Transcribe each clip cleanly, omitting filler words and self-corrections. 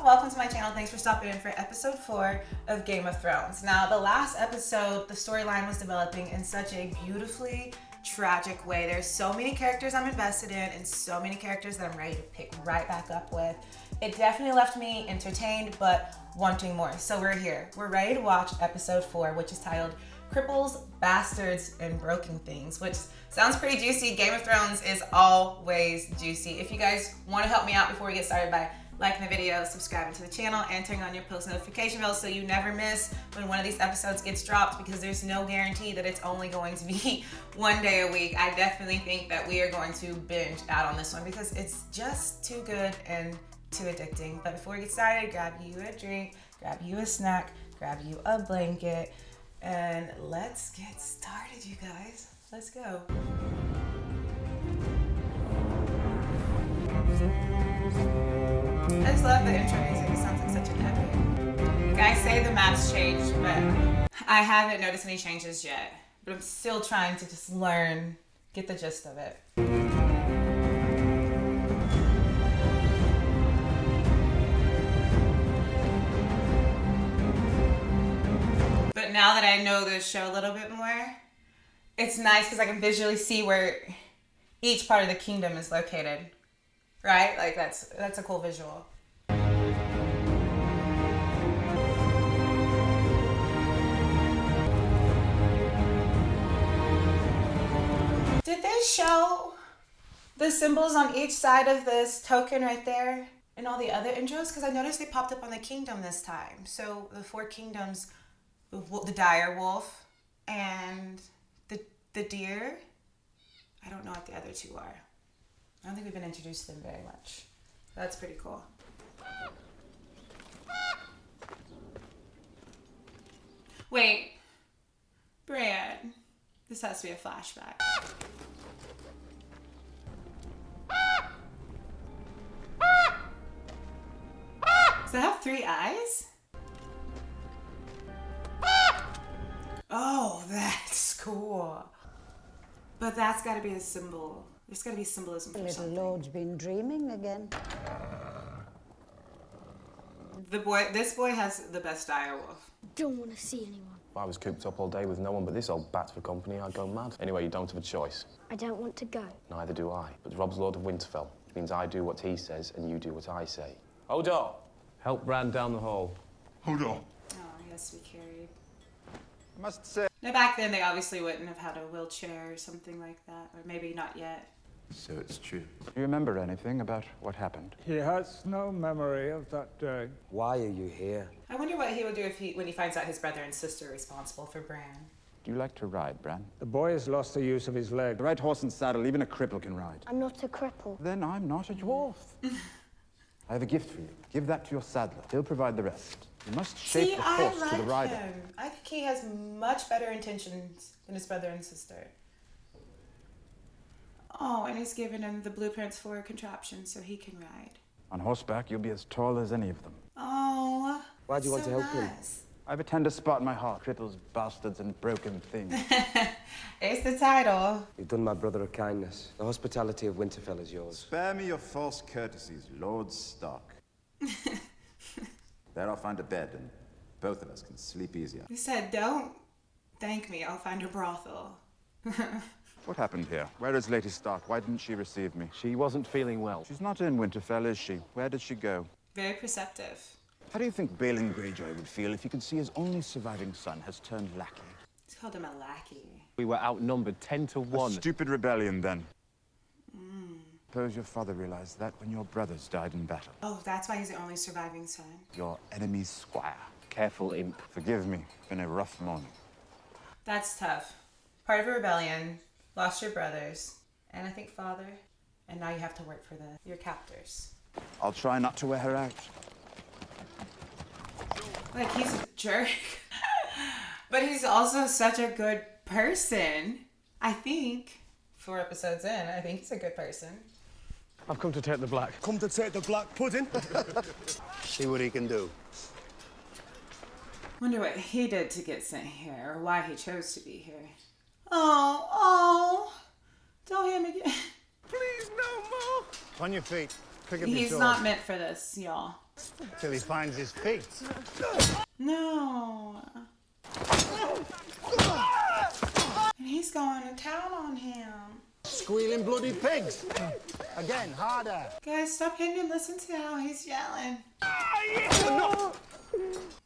welcome to my channel. Thanks for stopping in for episode 4 of Game of Thrones. Now, the last episode, the storyline was developing in such a beautifully tragic way. There's so many characters I'm invested in and so many characters that I'm ready to pick right back up with. It definitely left me entertained, but wanting more. So we're here. We're ready to watch episode 4, which is titled Cripples, Bastards, and Broken Things, which sounds pretty juicy. Game of Thrones is always juicy. If you guys want to help me out before we get started by liking the video, subscribing to the channel, and turning on your post notification bell so you never miss when one of these episodes gets dropped, because there's no guarantee that it's only going to be one day a week. I definitely think that we are going to binge out on this one because it's just too good and too addicting. But before we get started, grab you a drink, grab you a snack, grab you a blanket, and let's get started, you guys. Let's go. I just love the intro music. It sounds like such an epic. Guys say the map's changed, but I haven't noticed any changes yet. But I'm still trying to just learn, get the gist of it. But now that I know the show a little bit more, it's nice because I can visually see where each part of the kingdom is located. Right? Like that's a cool visual. Did they show the symbols on each side of this token right there in all the other intros? Because I noticed they popped up on the kingdom this time. So the 4 kingdoms, the dire wolf and the deer. I don't know what the other 2 are. I don't think we've been introduced to them very much. That's pretty cool. Wait, Brad, this has to be a flashback. Does it have 3 eyes? Oh, that's cool. But that's got to be a symbol. There's got to be symbolism for something. Little Lord's been dreaming again. This boy has the best dire wolf. Don't want to see anyone. If I was cooped up all day with no one but this old bat for company, I'd go mad. Anyway, you don't have a choice. I don't want to go. Neither do I. But Rob's Lord of Winterfell, which means I do what he says and you do what I say. Hodor! Help Bran down the hall. Hodor. Oh, he has to be carried. I must say... Now, back then, they obviously wouldn't have had a wheelchair or something like that. Or maybe not yet. So it's true. Do you remember anything about what happened? He has no memory of that day. Why are you here? I wonder what he would do when he finds out his brother and sister are responsible for Bran. Do you like to ride, Bran? The boy has lost the use of his leg. The right horse and saddle, even a cripple can ride. I'm not a cripple. Then I'm not a dwarf. I have a gift for you. Give that to your saddler. He'll provide the rest. You must shape the horse to the rider. Him. I think he has much better intentions than his brother and sister. Oh, and he's given him the blueprints for a contraption so he can ride. On horseback, you'll be as tall as any of them. Oh, Why do you want to help him? nice. I have a tender spot in my heart. Cripples, bastards, and broken things. It's the title. You've done my brother a kindness. The hospitality of Winterfell is yours. Spare me your false courtesies, Lord Stark. There I'll find a bed, and both of us can sleep easier. He said, don't thank me, I'll find a brothel. What happened here? Where is Lady Stark? Why didn't she receive me? She wasn't feeling well. She's not in Winterfell, is she? Where did she go? Very perceptive. How do you think Balin Greyjoy would feel if he could see his only surviving son has turned lackey? He's called him a lackey. We were outnumbered 10 to 1. A stupid rebellion, then. Suppose your father realized that when your brothers died in battle. Oh, that's why he's the only surviving son. Your enemy's squire. Careful, imp. Forgive me. Been a rough morning. That's tough. Part of a rebellion, lost your brothers, and I think father, and now you have to work for your captors. I'll try not to wear her out. Like, he's a jerk. But he's also such a good person. I think, 4 episodes in, I think he's a good person. I've come to take the black. Come to take the black pudding? See what he can do. Wonder what he did to get sent here, or why he chose to be here. Oh, don't hit him again. Please, no more. On your feet. Pick up your He's sword. not meant for this, y'all. till he finds his feet. No. And he's going to town on him. Squealing bloody pigs. Again, harder. Guys, stop hitting him. Listen to how he's yelling.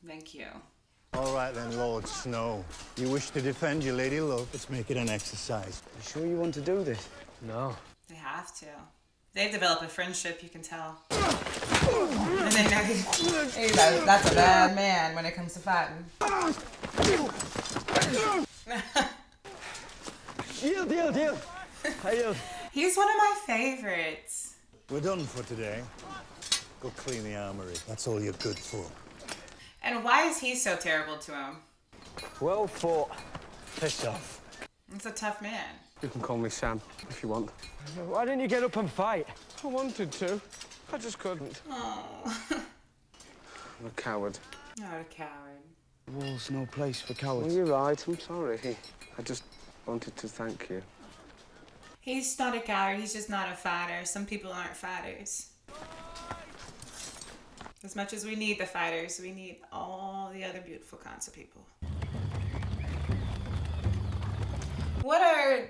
Thank you. All right then, Lord Snow. You wish to defend your lady love. Let's make it an exercise. You sure you want to do this? No. They have to. They've developed a friendship, you can tell. And they know that's a bad man when it comes to fighting. Deal. I yield. He's one of my favorites. We're done for today. Go clean the armory. That's all you're good for. And why is he so terrible to him? Well fought. Piss off. He's a tough man. You can call me Sam if you want. Why didn't you get up and fight? I wanted to. I just couldn't. Oh. I'm a coward. Not a coward. The wall's no place for cowards. Well, you're right. I'm sorry. I just wanted to thank you. He's not a coward, he's just not a fighter. Some people aren't fighters. As much as we need the fighters, we need all the other beautiful kinds of people. What are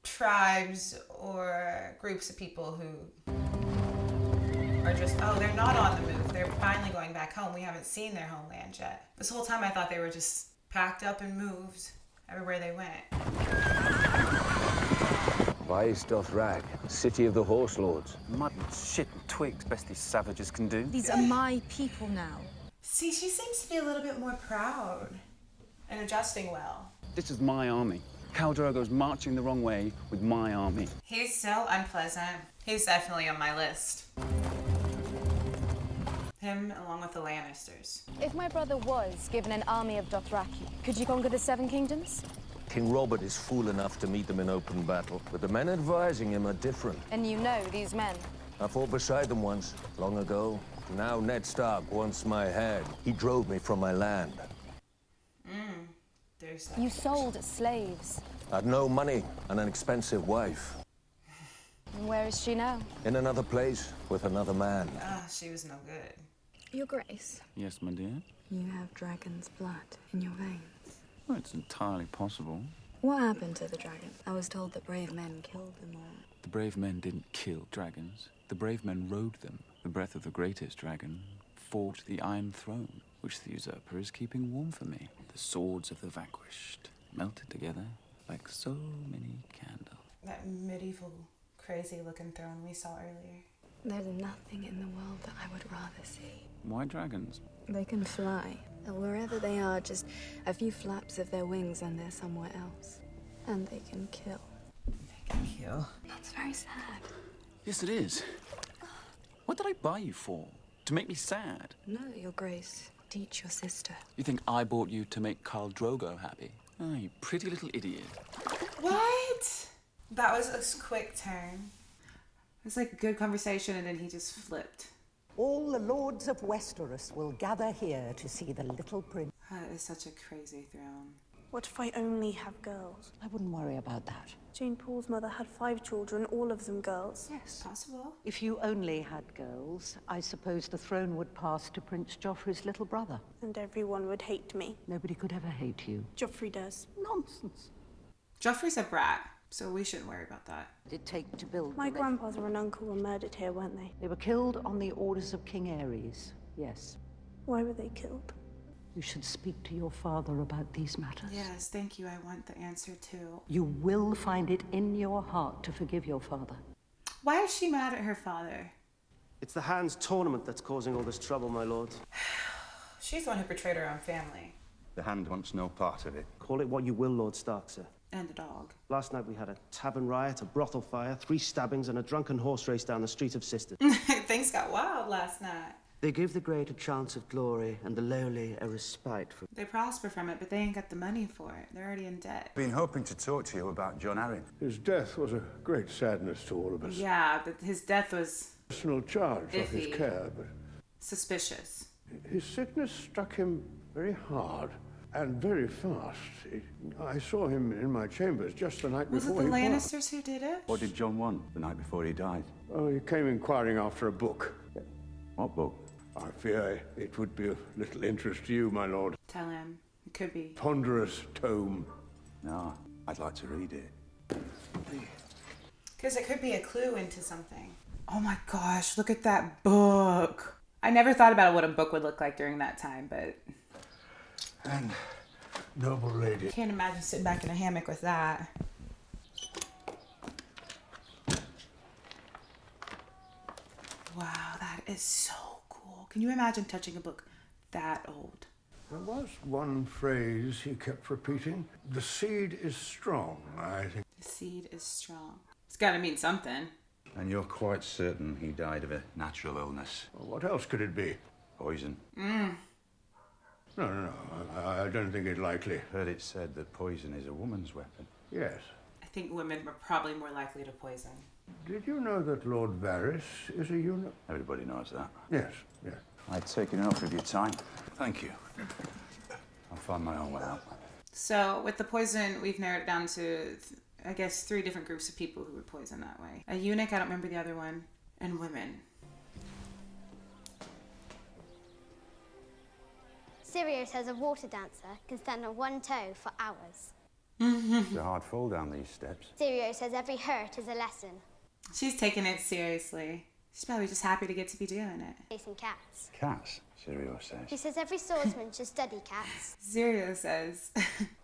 tribes or groups of people who are just, oh, they're not on the move. They're finally going back home. We haven't seen their homeland yet. This whole time I thought they were just packed up and moved everywhere they went. Vice doth rag, city of the horse lords. Mud and shit and twigs, best these savages can do. These are my people now. See, she seems to be a little bit more proud and adjusting well. This is my army. Khal Drogo's marching the wrong way with my army. He's so unpleasant. He's definitely on my list. Him along with the Lannisters. If my brother was given an army of Dothraki, could you conquer the Seven Kingdoms? King Robert is fool enough to meet them in open battle, but the men advising him are different. And you know these men. I fought beside them once, long ago. Now Ned Stark wants my head. He drove me from my land. There's that. You sold slaves. I'd no money and an expensive wife. And where is she now? In another place, with another man. Ah, she was no good. Your Grace, Yes, my dear? you have dragon's blood in your veins. Well, it's entirely possible. What happened to the dragon? I was told that brave men killed them all. The brave men didn't kill dragons. The brave men rode them. The breath of the greatest dragon forged the Iron Throne, which the usurper is keeping warm for me. The swords of the vanquished melted together like so many candles. That medieval, crazy-looking throne we saw earlier. There's nothing in the world that I would rather see. Why dragons? They can fly. And wherever they are, just a few flaps of their wings and they're somewhere else. And they can kill. They can kill. That's very sad. Yes, it is. What did I buy you for? To make me sad? No, Your Grace. Teach your sister. You think I bought you to make Khal Drogo happy? Oh, you pretty little idiot. What? That was a quick turn. It was like a good conversation and then he just flipped. All the lords of Westeros will gather here to see the little prince. That is such a crazy throne. What if I only have girls? I wouldn't worry about that. Jane Paul's mother had 5 children, all of them girls. Yes. Possible. If you only had girls, I suppose the throne would pass to Prince Joffrey's little brother. And everyone would hate me. Nobody could ever hate you. Joffrey does. Nonsense. Joffrey's a brat, so we shouldn't worry about that. What did it take to build My the grandfather and uncle were murdered here, weren't they? They were killed on the orders of King Aerys, yes. Why were they killed? You should speak to your father about these matters. Yes, thank you. I want the answer too. You will find it in your heart to forgive your father. Why is she mad at her father? It's the Hands tournament that's causing all this trouble, my lord. She's the one who betrayed her own family. The Hand wants no part of it. Call it what you will, Lord Stark, sir. And a dog. Last night we had a tavern riot, a brothel fire, 3 stabbings, and a drunken horse race down the street of Sisters. Things got wild last night. They give the great a chance of glory and the lowly a respite for... They prosper from it, but they ain't got the money for it. They're already in debt. Been hoping to talk to you about John Arryn. His death was a great sadness to all of us. Yeah, but his death was Personal charge of his iffy. care, but Suspicious. his sickness struck him very hard and very fast. I saw him in my chambers just the night Was it before the he passed. Lannisters who did it? What did John want the night before he died? Oh, he came inquiring after a book. What book? I fear it would be of little interest to you, my lord. Tell him. It could be. Ponderous tome. No, I'd like to read it. Because it could be a clue into something. Oh my gosh, look at that book. I never thought about what a book would look like during that time, but... And noble lady. I can't imagine sitting back in a hammock with that. Wow, that is so cool. Can you imagine touching a book that old? There was one phrase he kept repeating. The seed is strong, I think. The seed is strong. It's got to mean something. And you're quite certain he died of a natural illness? Well, what else could it be? Poison? No, I don't think it likely. Heard it said that poison is a woman's weapon. Yes. I think women were probably more likely to poison. Did you know that Lord Varys is a eunuch? Everybody knows that. Yes, yes. I've taken enough of your time. Thank you. I'll find my own way out. So with the poison, we've narrowed it down to, I guess, 3 different groups of people who would poison that way. A eunuch, I don't remember the other one, and women. Sirio says a water dancer can stand on one toe for hours. It's a hard fall down these steps. Sirio says every hurt is a lesson. She's taking it seriously. She's probably just happy to get to be doing it. Chasing cats. Cats, Sirio says. He says every swordsman should study cats. Sirio says.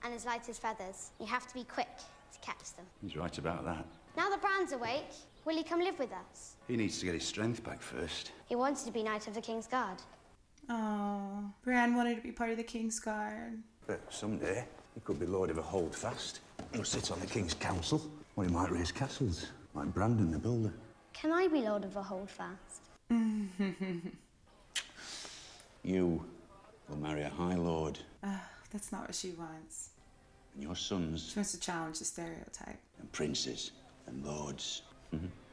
And as light as feathers, you have to be quick to catch them. He's right about that. Now that Bran's awake, will he come live with us? He needs to get his strength back first. He wanted to be Knight of the King's Guard. Oh, Bran wanted to be part of the King's Guard. But someday, he could be Lord of a Holdfast. He'll sit on the King's Council, or he might raise castles, like Brandon the Builder. Can I be Lord of a Holdfast? You will marry a High Lord, That's not what she wants. and your sons, She wants to challenge the stereotype. and princes, and lords.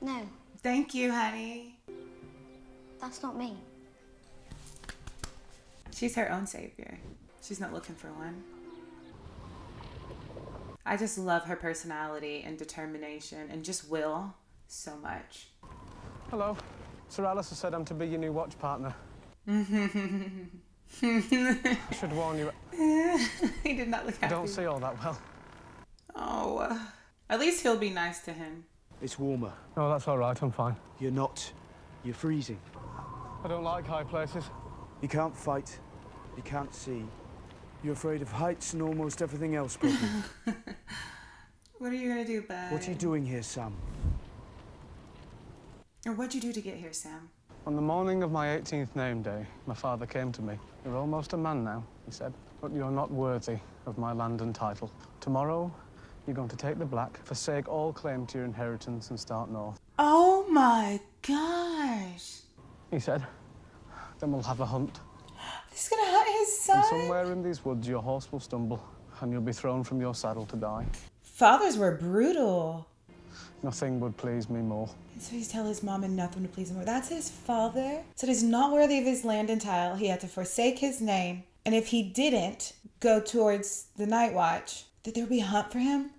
No, Thank you, honey. that's not me. She's her own savior. She's not looking for one. I just love her personality and determination and just will so much. Hello. Sir Alistair said I'm to be your new watch partner. I should warn you. He did not look happy. I don't see all that well. Oh, at least he'll be nice to him. It's warmer. No, that's all right. I'm fine. You're not. You're freezing. I don't like high places. You can't fight. You can't see. You're afraid of heights and almost everything else, probably. What are you gonna do, bud? What are you doing here, Sam? Or what'd you do to get here, Sam? On the morning of my 18th name day, my father came to me. You're almost a man now, he said, but you're not worthy of my land and title. Tomorrow, you're going to take the black, forsake all claim to your inheritance and start north. Oh my gosh. He said, then we'll have a hunt. He's gonna hunt his son? And somewhere in these woods, your horse will stumble, and you'll be thrown from your saddle to die. Fathers were brutal. Nothing would please me more. So he's telling his mom and nothing to please him more. That's his father? Said he's not worthy of his land and tile. He had to forsake his name. And if he didn't go towards the Night Watch, that there would be a hunt for him?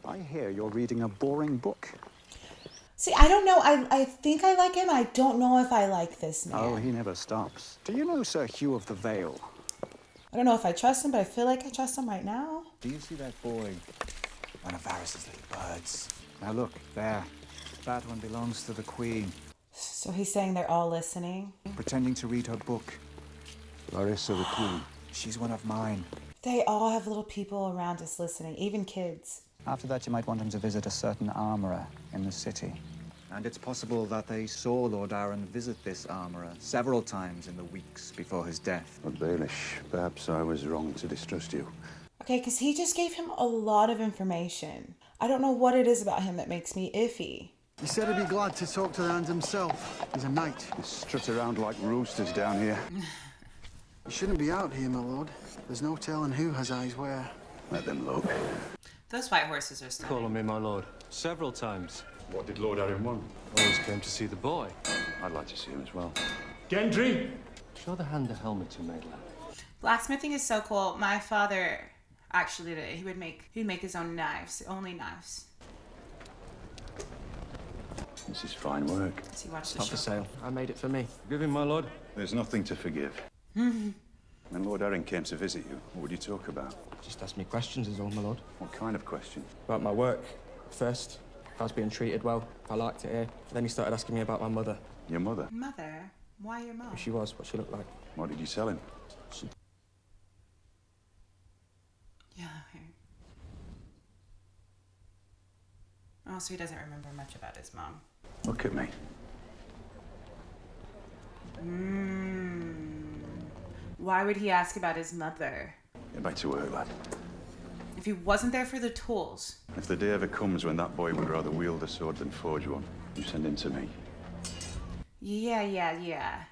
I hear you're reading a boring book. See, I don't know. I think I like him. I don't know if I like this man. Oh, he never stops. Do you know Sir Hugh of the Vale? I don't know if I trust him, but I feel like I trust him right now. Do you see that boy? One of Varys's little birds. Now look, there. That one belongs to the Queen. So he's saying they're all listening? Pretending to read her book. Varys of the Queen. She's one of mine. They all have little people around us listening, even kids. After that, you might want him to visit a certain armourer in the city. And it's possible that they saw Lord Arryn visit this armourer several times in the weeks before his death. But Baelish, perhaps I was wrong to distrust you. Okay, because he just gave him a lot of information. I don't know what it is about him that makes me iffy. He said he'd be glad to talk to the hand himself. He's a knight. They strut around like roosters down here. You shouldn't be out here, my lord. There's no telling who has eyes where. Let them look. Those white horses are stunning. Calling me my lord. Several times. What did Lord Arryn want? Always came to see the boy. I'd like to see him as well. Gendry! Show the hand the helmet you made, lad. Blacksmithing is so cool. My father actually did it. He'd make his own knives, only knives. This is fine work. Does he watch the Not show? for sale. I made it for me. Forgive him, my lord. There's nothing to forgive. When Lord Arryn came to visit you, what would you talk about? Just ask me questions is all, my lord. What kind of question? About my work. First, if I was being treated well, if I liked it here. Then he started asking me about my mother. Your mother? Mother? Why your mom? Who she was, what she looked like. What did you tell him? Yeah. Okay. Oh, so he doesn't remember much about his mom. Look at me. Why would he ask about his mother? Get back to work, lad. If he wasn't there for the tools. If the day ever comes when that boy would rather wield a sword than forge one, you send him to me. Yeah.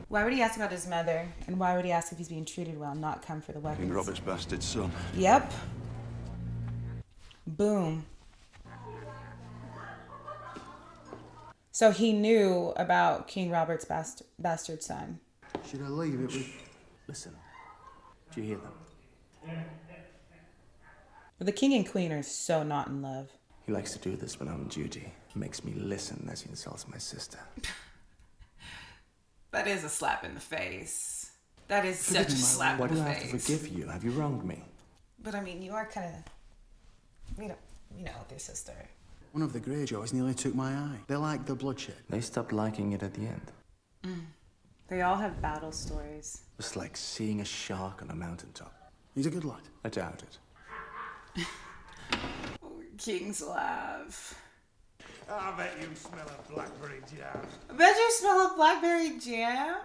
Why would he ask about his mother? And why would he ask if he's being treated well, not come for the weapons? King Robert's bastard son. Yep. Boom. So he knew about King Robert's bastard son. Should I leave it with... Listen, do you hear them? But the king and queen are so not in love. He likes to do this when I'm on duty. He makes me listen as he insults my sister. That is a slap in the face. That is such a slap Why in do the I have to face. forgive you? Have you wronged me? But I mean, you are kind of, you know, with your sister. One of the Greyjoys nearly took my eye. They like the bloodshed. They stopped liking it at the end. They all have battle stories. It's like seeing a shark on a mountaintop. He's a good lad. I doubt it. King's laugh. I bet you smell a blackberry jam. I bet you smell a blackberry jam.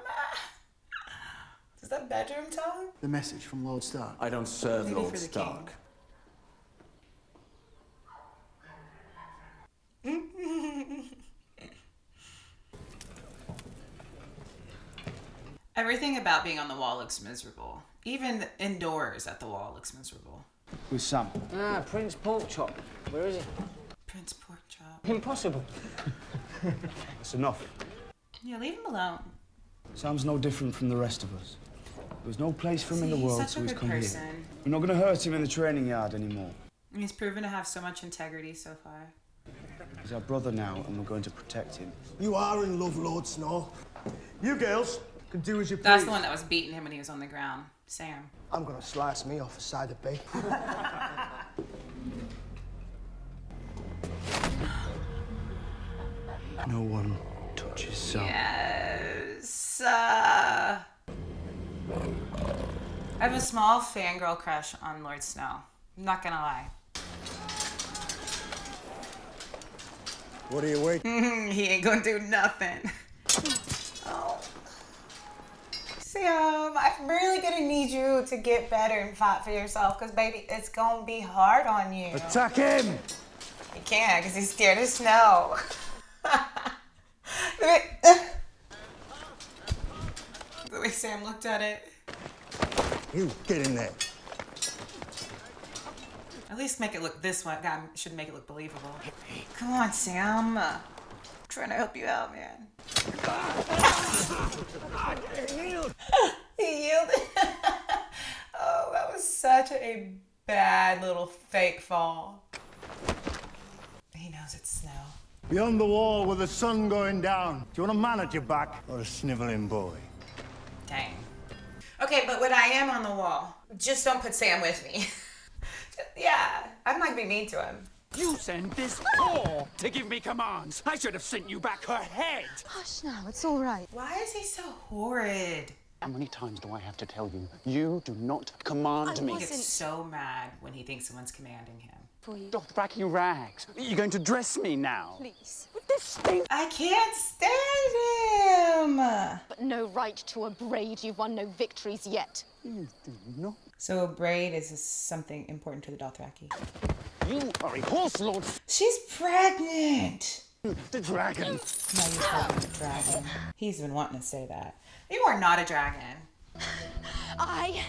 Is that bedroom talk? The message from Lord Stark. I don't serve Maybe Lord for the Stark. Everything about being on the wall looks miserable. Even indoors at the wall looks miserable. With Sam. Ah, Prince Porkchop. Where is he? Prince Porkchop. Impossible. That's enough. Yeah, leave him alone. Sam's no different from the rest of us. There's no place for him in the He's world, such so a he's good come person. here. We're not going to hurt him in the training yard anymore. He's proven to have so much integrity so far. He's our brother now, and we're going to protect him. You are in love, Lord Snow. You girls can do as you please. That's the one that was beating him when he was on the ground. Sam. I'm gonna slice me off a side of beef. No one touches Sam. Yes. I have a small fangirl crush on Lord Snow. I'm not gonna lie. What are you waiting? He ain't gonna do nothing. Oh. Sam, I'm really gonna need you to get better and fight for yourself, because baby, it's gonna be hard on you. Attack him! He can't, because he's scared of snow. The way Sam looked at it. You get in there. At least make it look this one. God, should make it look believable. Come on, Sam. I'm trying to help you out, man. He yielded. Oh, that was such a bad little fake fall. He knows it's snow. Beyond the wall with the sun going down. Do you want a man at your back or a sniveling boy? Dang. Okay, but when I am on the wall, just don't put Sam with me. Yeah, I'm not gonna be mean to him. You sent this whore to give me commands. I should have sent you back her head. Hush now, it's all right. Why is he so horrid? How many times do I have to tell you? You do not command me. He gets so mad when he thinks someone's commanding him. Dothraki rags. You're going to dress me now. Please. This stinks. I can't stand him. But no right to a braid. You've won no victories yet. You do not. So a braid is something important to the Dothraki. You are a horse lord. She's pregnant. The dragon. No, you're pregnant, the dragon. He's been wanting to say that. You are not a dragon. I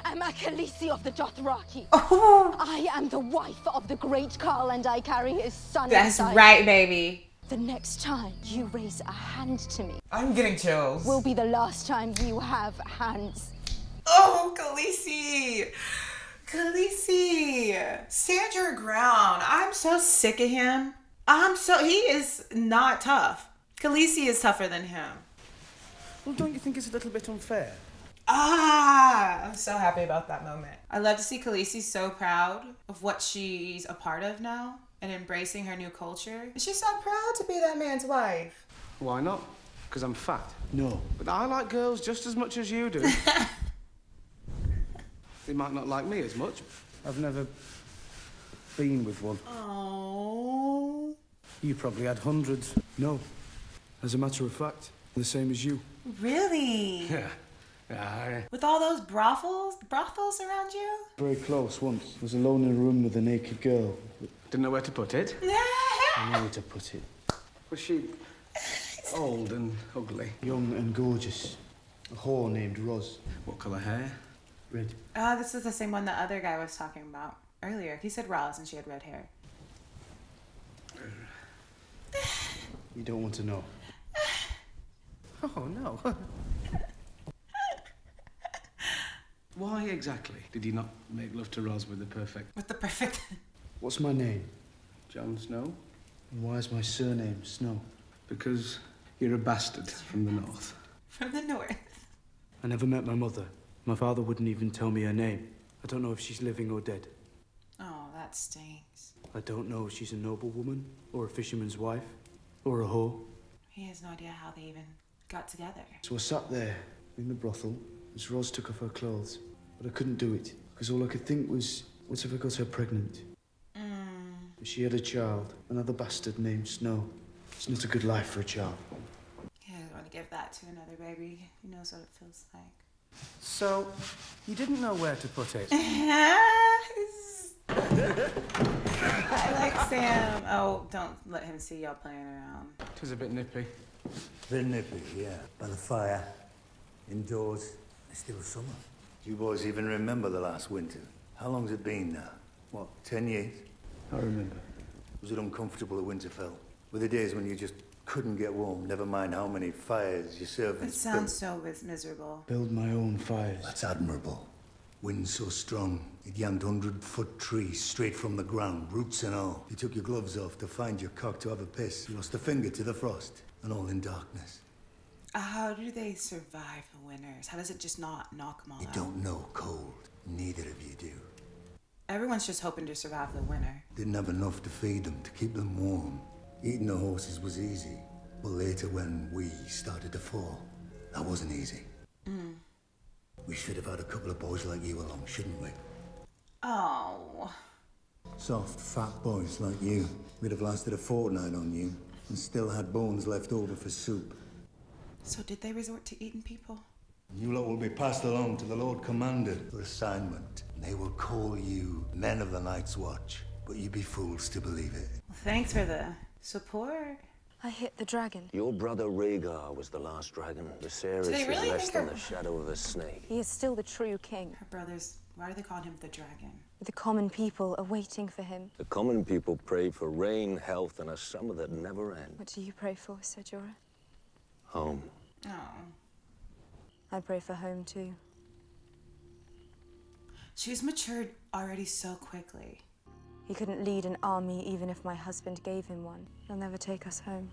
am a Khaleesi of the Dothraki. Oh. I am the wife of the great Khal, and I carry his son That's inside. right, baby. The next time you raise a hand to me I'm getting chills. will be the last time you have hands. Oh, Khaleesi. Khaleesi. Stand your ground. I'm so sick of him. He is not tough. Khaleesi is tougher than him. Well, don't you think it's a little bit unfair? I'm so happy about that moment. I love to see Khaleesi so proud of what she's a part of now and embracing her new culture. She's so proud to be that man's wife. Why not? Because I'm fat? No. But I like girls just as much as you do. They might not like me as much. I've never been with one. Oh. You probably had hundreds. No. As a matter of fact, the same as you. Really? Yeah. With all those brothels around you? Very close once. Was alone in a room with a naked girl. Didn't know where to put it. I know where to put it. Was she old and ugly? Young and gorgeous. A whore named Roz. What colour hair? Red. This is the same one the other guy was talking about earlier. He said Roz and she had red hair. You don't want to know. Oh, no. Why exactly did you not make love to Roz with the perfect... With the perfect... What's my name? Jon Snow. And why is my surname Snow? Because you're a bastard from the north. From the north? I never met my mother. My father wouldn't even tell me her name. I don't know if she's living or dead. Oh, that stinks. I don't know if she's a noblewoman, or a fisherman's wife, or a whore. He has no idea how they even got together. So I sat there in the brothel as Roz took off her clothes. But I couldn't do it, because all I could think was, what if I got her pregnant? She had a child, another bastard named Snow. It's not a good life for a child. He doesn't want to give that to another baby. He knows what it feels like. So, you didn't know where to put it? I like Sam. Oh, don't let him see y'all playing around. It was a bit nippy. Bit nippy, yeah. By the fire, indoors. It's still summer. Do you boys even remember the last winter? How long's it been now? What, 10 years? I remember. Was it uncomfortable at Winterfell? Were there days when you just couldn't get warm, never mind how many fires your servants... It sounds so miserable. Build my own fires. That's admirable. Wind so strong, it yanked 100-foot trees straight from the ground, roots and all. You took your gloves off to find your cock to have a piss. You lost a finger to the frost, and all in darkness. How do they survive the winters? How does it just not knock them all You out? don't know cold. Neither of you do. Everyone's just hoping to survive the winter. Didn't have enough to feed them, to keep them warm. Eating the horses was easy. But later when we started to fall, that wasn't easy. We should have had a couple of boys like you along, shouldn't we? Oh. Soft, fat boys like you. We'd have lasted a fortnight on you and still had bones left over for soup. So did they resort to eating people? You lot will be passed along to the Lord Commander for assignment. They will call you Men of the Night's Watch, but you'd be fools to believe it. Well, thanks for the support. I hit the dragon. Your brother Rhaegar was the last dragon. Viserys Do they really is less think than her- the shadow of a snake. He is still the true king. Her brothers, why do they call him the dragon? The common people are waiting for him. The common people pray for rain, health, and a summer that never ends. What do you pray for, Ser Jorah? Home. Oh. I pray for home too. She's matured already so quickly. He couldn't lead an army even if my husband gave him one. He'll never take us home.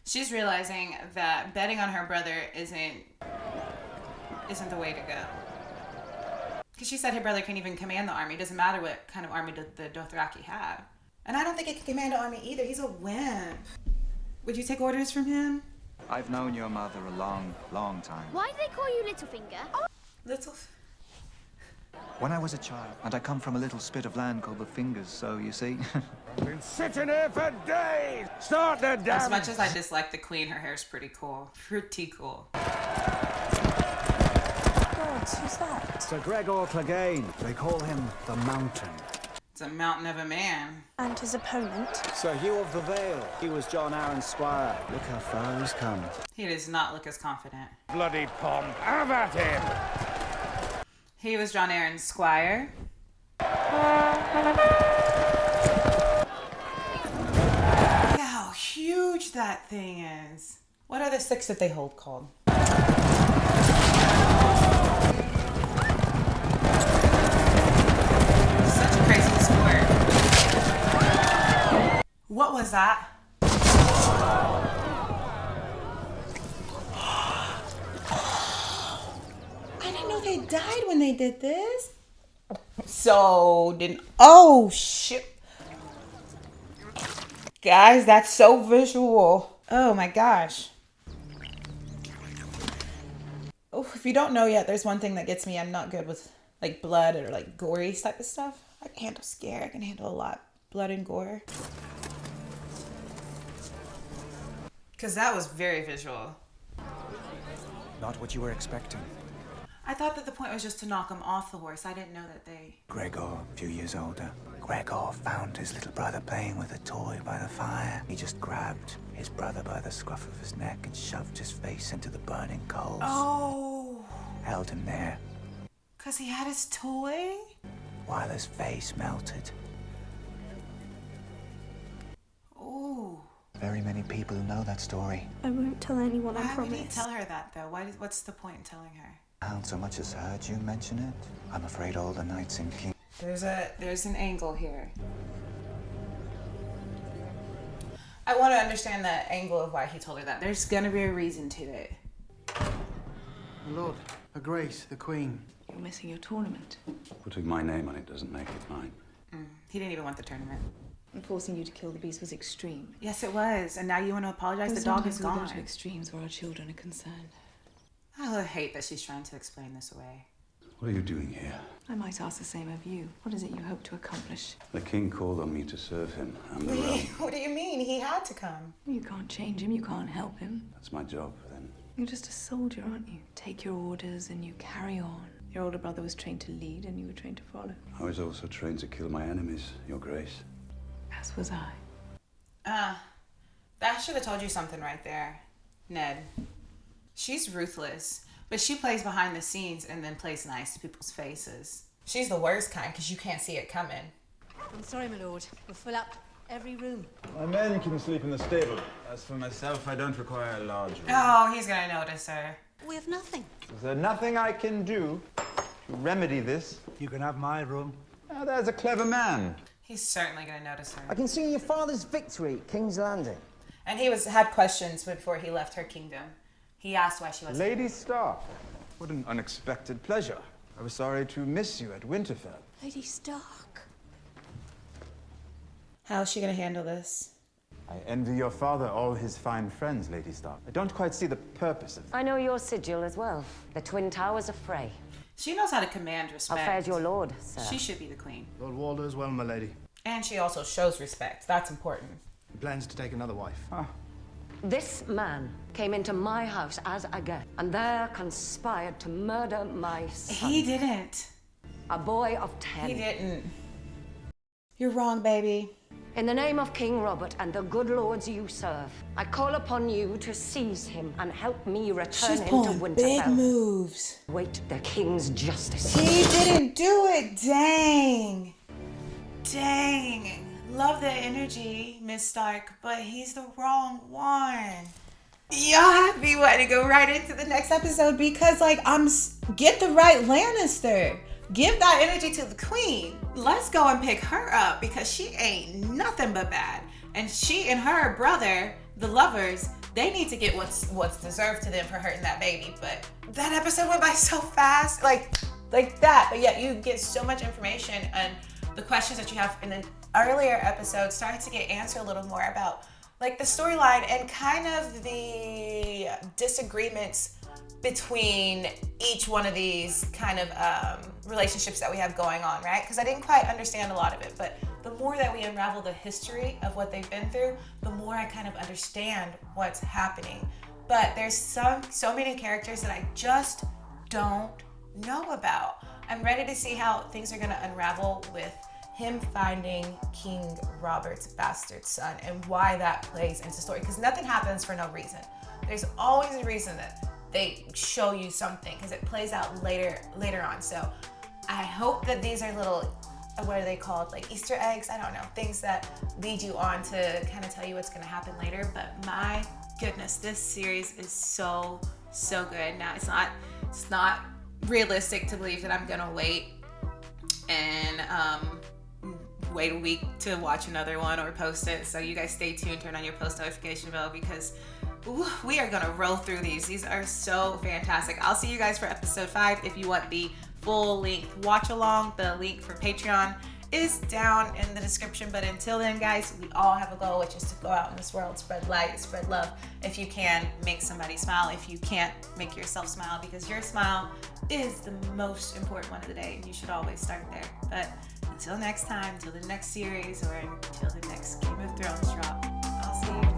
She's realizing that betting on her brother isn't the way to go. Because she said her brother can't even command the army. It doesn't matter what kind of army the Dothraki have. And I don't think he can command an army either. He's a wimp. Would you take orders from him? I've known your mother a long, long time. Why do they call you Littlefinger? Little... When I was a child, and I come from a little spit of land called the Fingers, so you see. Been sitting here for days! Start the damn... As much as I dislike the queen, her hair's pretty cool. Pretty cool. God, who's that? Sir Gregor Clegane. They call him the Mountain. It's a mountain of a man. And his opponent. Sir Hugh of the Vale. He was John Arryn's squire. Look how far he's come. He does not look as confident. Bloody pomp. Have at him! He was John Arryn's squire. Look how huge that thing is. What are the six that they hold called? Such a crazy sport. What was was that? I didn't know they died when they did this. Oh shit. Guys, that's so visual. Oh my gosh. Oh, if you don't know yet, there's one thing that gets me. I'm not good with like blood or like gory type of stuff. I can handle scare. I can handle a lot. Blood and gore. Because that was very visual. Not what you were expecting. I thought that the point was just to knock him off the horse. I didn't know that they... Gregor, a few years older. Gregor found his little brother playing with a toy by the fire. He just grabbed his brother by the scruff of his neck and shoved his face into the burning coals. Oh. Held him there Because he had his toy? while his face melted. Ooh. Very many people know that story. I won't tell anyone, I Why would promise. he tell her that though? What's the point in telling her? I haven't so much as heard you mention it. I'm afraid all the knights in King... There's an angle here. I want to understand the angle of why he told her that. There's gonna be a reason to it. My lord, Her Grace, the Queen. You're missing your tournament. Putting my name on it doesn't make it mine. He didn't even want the tournament. And forcing you to kill the beast was extreme. Yes, it was. And now you want to apologize? The dog is Sometimes we gone. go to extremes where our children are concerned. I hate that she's trying to explain this away. What are you doing here? I might ask the same of you. What is it you hope to accomplish? The king called on me to serve him and the realm. What do you mean? He had to come. You can't change him. You can't help him. That's my job, then. You're just a soldier, aren't you? Take your orders and you carry on. Your older brother was trained to lead and you were trained to follow. I was also trained to kill my enemies, Your Grace. As was I. That should have told you something right there, Ned. She's ruthless, but she plays behind the scenes and then plays nice to people's faces. She's the worst kind because you can't see it coming. I'm sorry, my lord. We'll fill up every room. My men can sleep in the stable. As for myself, I don't require a large room. Oh, he's gonna notice her. We have nothing. Is there nothing I can do to remedy this? You can have my room. Oh, there's a clever man. He's certainly gonna notice her. I can see your father's victory at King's Landing. And he had questions before he left her kingdom. He asked why she wasn't. Lady Stark. What an unexpected pleasure. I was sorry to miss you at Winterfell. Lady Stark. How's she gonna handle this? I envy your father all his fine friends, Lady Stark. I don't quite see the purpose of I know your sigil as well. The Twin Towers of Frey. She knows how to command respect. How fares your lord, sir? She should be the queen. Lord Walder as well, my lady. And she also shows respect. That's important. He plans to take another wife. This man came into my house as a guest, and there conspired to murder my son. He didn't. A boy of 10. He didn't. You're wrong, baby. In the name of King Robert and the good lords you serve, I call upon you to seize him and help me return She's him to pulling Winterfell. big moves. Wait the king's justice. He didn't do it. Dang. Dang. Love the energy, Miss Stark, but he's the wrong one. Y'all have me want to go right into the next episode because, like, get the right Lannister. Give that energy to the queen. Let's go and pick her up because she ain't nothing but bad. And she and her brother, the lovers, they need to get what's deserved to them for hurting that baby. But that episode went by so fast, like that. But yet you get so much information, and the questions that you have in the earlier episodes started to get answered a little more about like the storyline and kind of the disagreements between each one of these kind of relationships that we have going on, right? Because I didn't quite understand a lot of it, but the more that we unravel the history of what they've been through, the more I kind of understand what's happening. But there's so many characters that I just don't know about. I'm ready to see how things are gonna unravel with him finding King Robert's bastard son and why that plays into story. Because nothing happens for no reason. There's always a reason that they show you something because it plays out later on. So I hope that these are little, what are they called? Like Easter eggs? I don't know. Things that lead you on to kind of tell you what's gonna happen later. But my goodness, this series is so good. Now it's not realistic to believe that I'm gonna wait and wait a week to watch another one or post it. So you guys stay tuned, turn on your post notification bell, because we are gonna roll through these. These are so fantastic. I'll see you guys for episode 5. If you want the full length watch along, the link for Patreon is down in the description. But until then, guys, we all have a goal, which is to go out in this world, spread light, spread love. If you can, make somebody smile. If you can't, make yourself smile, because your smile is the most important one of the day, and you should always start there. But until next time, until the next series, or until the next Game of Thrones drop, I'll see you.